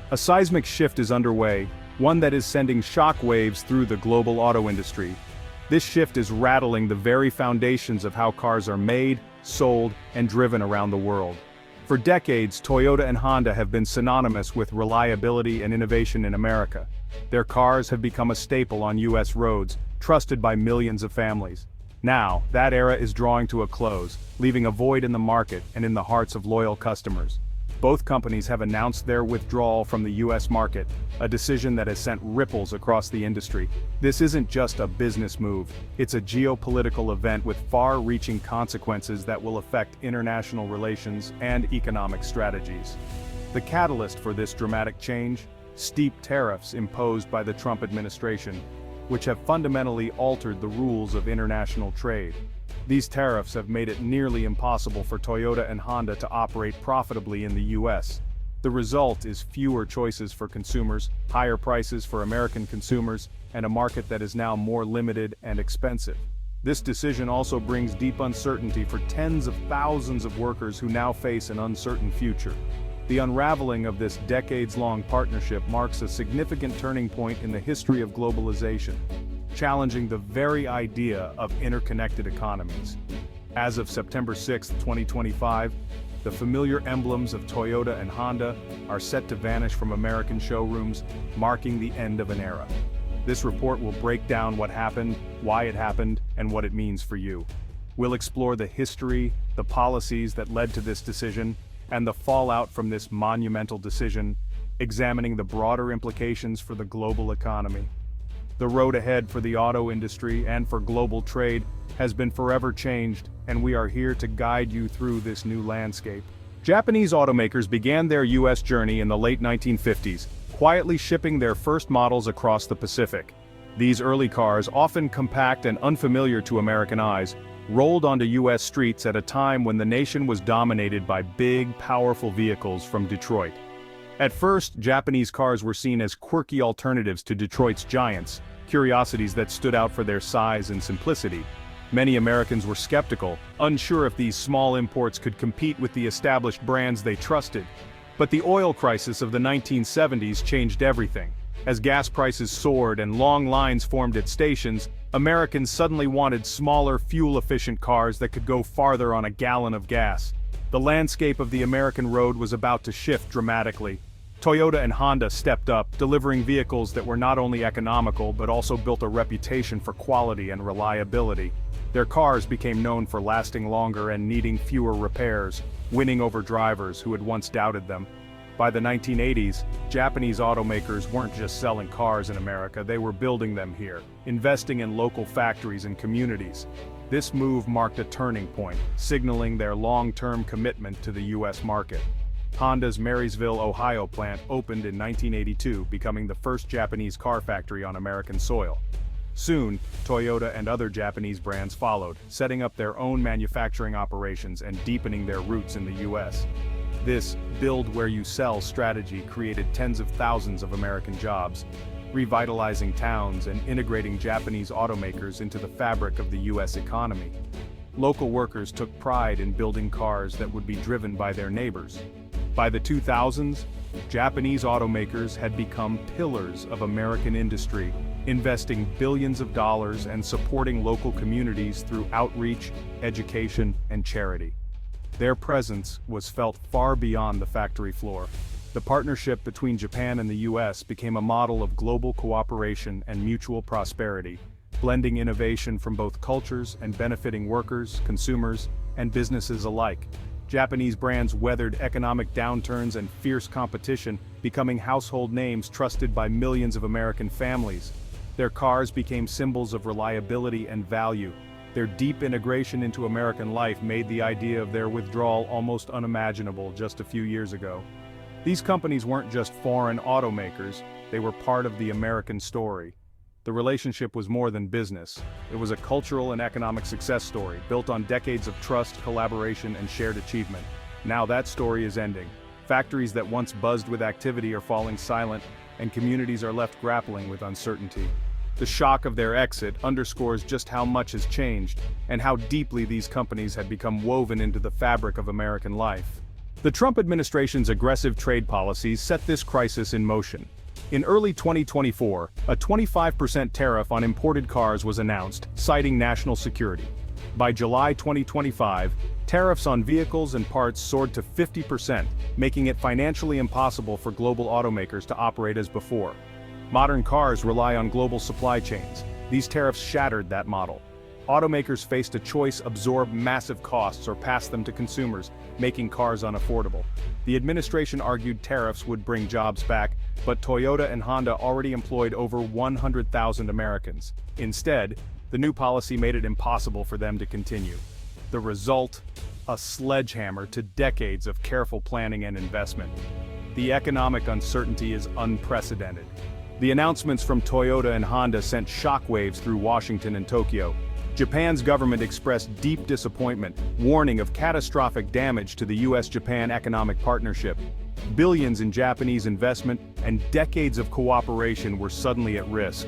A seismic shift is underway, one that is sending shock waves through the global auto industry. This shift is rattling the very foundations of how cars are made, sold, and driven around the world. For decades, Toyota and Honda have been synonymous with reliability and innovation in America. Their cars have become a staple on U.S. roads, trusted by millions of families. Now, that era is drawing to a close, leaving a void in the market and in the hearts of loyal customers. Both companies have announced their withdrawal from the U.S. market, a decision that has sent ripples across the industry. This isn't just a business move, it's a geopolitical event with far-reaching consequences that will affect international relations and economic strategies. The catalyst for this dramatic change? Steep tariffs imposed by the Trump administration, which have fundamentally altered the rules of international trade. These tariffs have made it nearly impossible for Toyota and Honda to operate profitably in the U.S. The result is fewer choices for consumers, higher prices for American consumers, and a market that is now more limited and expensive. This decision also brings deep uncertainty for tens of thousands of workers who now face an uncertain future. The unraveling of this decades-long partnership marks a significant turning point in the history of globalization, challenging the very idea of interconnected economies. As of September 6, 2025, the familiar emblems of Toyota and Honda are set to vanish from American showrooms, marking the end of an era. This report will break down what happened, why it happened, and what it means for you. We'll explore the history, the policies that led to this decision, and the fallout from this monumental decision, examining the broader implications for the global economy. The road ahead for the auto industry and for global trade has been forever changed, and we are here to guide you through this new landscape. Japanese automakers began their U.S. journey in the late 1950s, quietly shipping their first models across the Pacific. These early cars, often compact and unfamiliar to American eyes, rolled onto U.S. streets at a time when the nation was dominated by big, powerful vehicles from Detroit. At first, Japanese cars were seen as quirky alternatives to Detroit's giants, curiosities that stood out for their size and simplicity. Many Americans were skeptical, unsure if these small imports could compete with the established brands they trusted. But the oil crisis of the 1970s changed everything. As gas prices soared and long lines formed at stations, Americans suddenly wanted smaller, fuel-efficient cars that could go farther on a gallon of gas. The landscape of the American road was about to shift dramatically. Toyota and Honda stepped up, delivering vehicles that were not only economical but also built a reputation for quality and reliability. Their cars became known for lasting longer and needing fewer repairs, winning over drivers who had once doubted them. By the 1980s, Japanese automakers weren't just selling cars in America, they were building them here, investing in local factories and communities. This move marked a turning point, signaling their long-term commitment to the U.S. market. Honda's Marysville, Ohio plant opened in 1982, becoming the first Japanese car factory on American soil. Soon, Toyota and other Japanese brands followed, setting up their own manufacturing operations and deepening their roots in the U.S. This build-where-you-sell strategy created tens of thousands of American jobs, revitalizing towns and integrating Japanese automakers into the fabric of the U.S. economy. Local workers took pride in building cars that would be driven by their neighbors. By the 2000s, Japanese automakers had become pillars of American industry, investing billions of dollars and supporting local communities through outreach, education, and charity. Their presence was felt far beyond the factory floor. The partnership between Japan and the U.S. became a model of global cooperation and mutual prosperity, blending innovation from both cultures and benefiting workers, consumers, and businesses alike. Japanese brands weathered economic downturns and fierce competition, becoming household names trusted by millions of American families. Their cars became symbols of reliability and value. Their deep integration into American life made the idea of their withdrawal almost unimaginable just a few years ago. These companies weren't just foreign automakers, they were part of the American story. The relationship was more than business. It was a cultural and economic success story, built on decades of trust, collaboration, and shared achievement. Now that story is ending. Factories that once buzzed with activity are falling silent, and communities are left grappling with uncertainty. The shock of their exit underscores just how much has changed, and how deeply these companies had become woven into the fabric of American life. The Trump administration's aggressive trade policies set this crisis in motion. In early 2024, a 25% tariff on imported cars was announced, citing national security. By July 2025, tariffs on vehicles and parts soared to 50%, making it financially impossible for global automakers to operate as before. Modern cars rely on global supply chains. These tariffs shattered that model. Automakers faced a choice: absorb massive costs or pass them to consumers, making cars unaffordable. The administration argued tariffs would bring jobs back, but Toyota and Honda already employed over 100,000 Americans. Instead, the new policy made it impossible for them to continue. The result? A sledgehammer to decades of careful planning and investment. The economic uncertainty is unprecedented. The announcements from Toyota and Honda sent shockwaves through Washington and Tokyo. Japan's government expressed deep disappointment, warning of catastrophic damage to the US-Japan economic partnership. Billions in Japanese investment and decades of cooperation were suddenly at risk.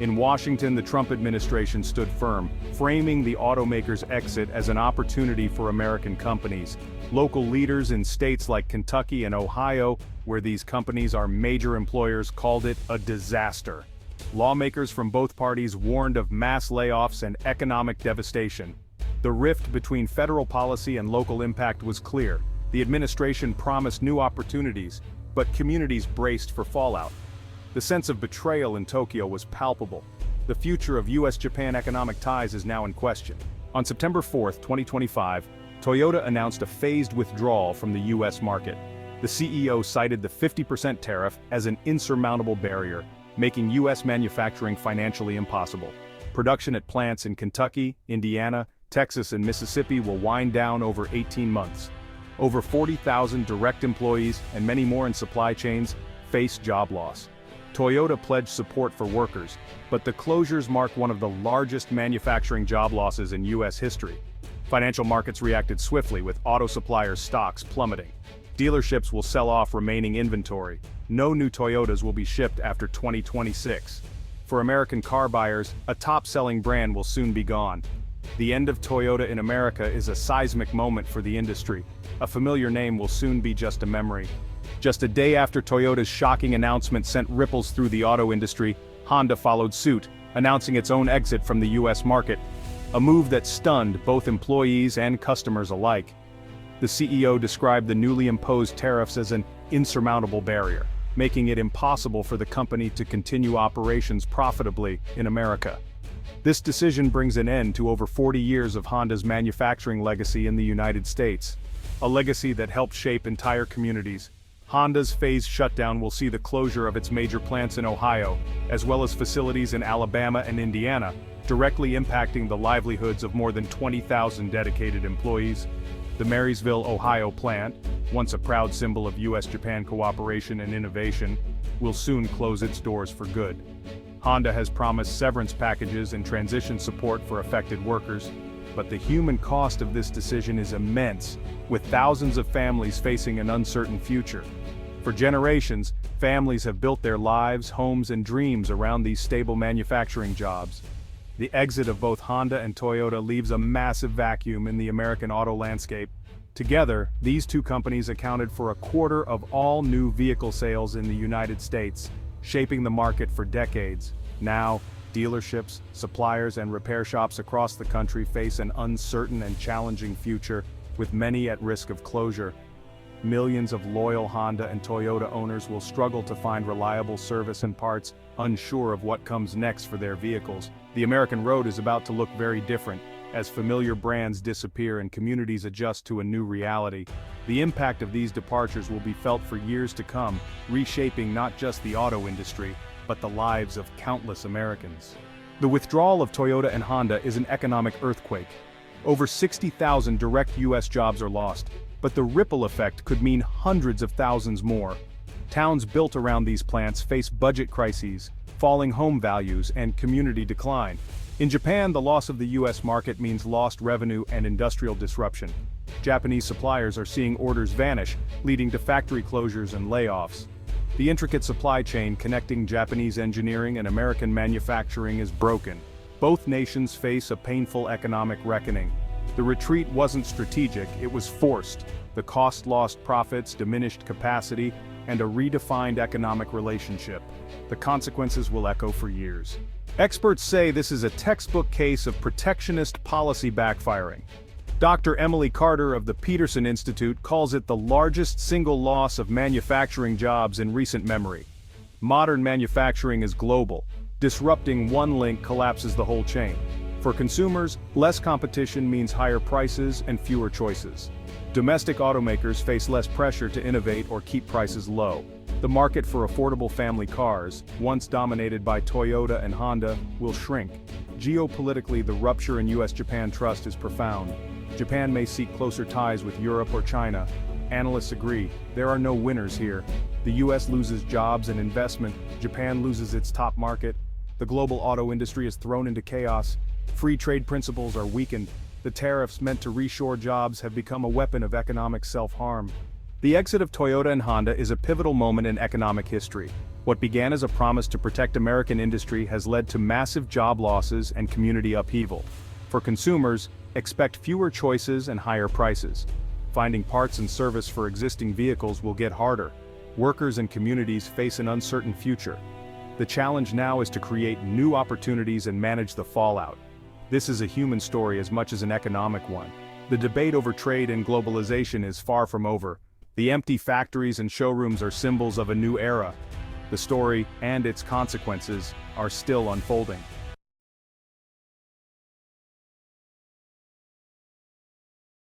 In Washington, the Trump administration stood firm, framing the automakers' exit as an opportunity for American companies. Local leaders in states like Kentucky and Ohio, where these companies are major employers, called it a disaster. Lawmakers from both parties warned of mass layoffs and economic devastation. The rift between federal policy and local impact was clear. The administration promised new opportunities, but communities braced for fallout. The sense of betrayal in Tokyo was palpable. The future of US-Japan economic ties is now in question. On September 4, 2025, Toyota announced a phased withdrawal from the US market. The CEO cited the 50% tariff as an insurmountable barrier, making US manufacturing financially impossible. Production at plants in Kentucky, Indiana, Texas, and Mississippi will wind down over 18 months. Over 40,000 direct employees and many more in supply chains face job loss. Toyota pledged support for workers, but the closures mark one of the largest manufacturing job losses in US history. Financial markets reacted swiftly, with auto suppliers' stocks plummeting. Dealerships will sell off remaining inventory. No new Toyotas will be shipped after 2026. For American car buyers, a top-selling brand will soon be gone. The end of Toyota in America is a seismic moment for the industry. A familiar name will soon be just a memory. Just a day after Toyota's shocking announcement sent ripples through the auto industry, Honda followed suit, announcing its own exit from the US market. A move that stunned both employees and customers alike. The CEO described the newly imposed tariffs as an insurmountable barrier, making it impossible for the company to continue operations profitably in America. This decision brings an end to over 40 years of Honda's manufacturing legacy in the United States. A legacy that helped shape entire communities. Honda's phased shutdown will see the closure of its major plants in Ohio, as well as facilities in Alabama and Indiana, directly impacting the livelihoods of more than 20,000 dedicated employees. The Marysville, Ohio plant, once a proud symbol of US-Japan cooperation and innovation, will soon close its doors for good. Honda has promised severance packages and transition support for affected workers, but the human cost of this decision is immense, with thousands of families facing an uncertain future. For generations, families have built their lives, homes, and dreams around these stable manufacturing jobs. The exit of both Honda and Toyota leaves a massive vacuum in the American auto landscape. Together, these two companies accounted for a quarter of all new vehicle sales in the United States, shaping the market for decades. Now, dealerships, suppliers, and repair shops across the country face an uncertain and challenging future, with many at risk of closure. Millions of loyal Honda and Toyota owners will struggle to find reliable service and parts, unsure of what comes next for their vehicles. The American road is about to look very different, as familiar brands disappear and communities adjust to a new reality. The impact of these departures will be felt for years to come, reshaping not just the auto industry, but the lives of countless Americans. The withdrawal of Toyota and Honda is an economic earthquake. Over 60,000 direct US jobs are lost, but the ripple effect could mean hundreds of thousands more. Towns built around these plants face budget crises, falling home values, and community decline. In Japan, the loss of the US market means lost revenue and industrial disruption. Japanese suppliers are seeing orders vanish, leading to factory closures and layoffs. The intricate supply chain connecting Japanese engineering and American manufacturing is broken. Both nations face a painful economic reckoning. The retreat wasn't strategic, it was forced. The cost lost profits, diminished capacity, and a redefined economic relationship. The consequences will echo for years. Experts say this is a textbook case of protectionist policy backfiring. Dr. Emily Carter of the Peterson Institute calls it the largest single loss of manufacturing jobs in recent memory. Modern manufacturing is global. Disrupting one link collapses the whole chain. For consumers, less competition means higher prices and fewer choices. Domestic automakers face less pressure to innovate or keep prices low. The market for affordable family cars, once dominated by Toyota and Honda, will shrink. Geopolitically, the rupture in US-Japan trust is profound. Japan may seek closer ties with Europe or China. Analysts agree, there are no winners here. The US loses jobs and investment, Japan loses its top market. The global auto industry is thrown into chaos. Free trade principles are weakened. The tariffs meant to reshore jobs have become a weapon of economic self-harm. The exit of Toyota and Honda is a pivotal moment in economic history. What began as a promise to protect American industry has led to massive job losses and community upheaval. For consumers, expect fewer choices and higher prices. Finding parts and service for existing vehicles will get harder. Workers and communities face an uncertain future. The challenge now is to create new opportunities and manage the fallout. This is a human story as much as an economic one. The debate over trade and globalization is far from over. The empty factories and showrooms are symbols of a new era. The story, and its consequences, are still unfolding.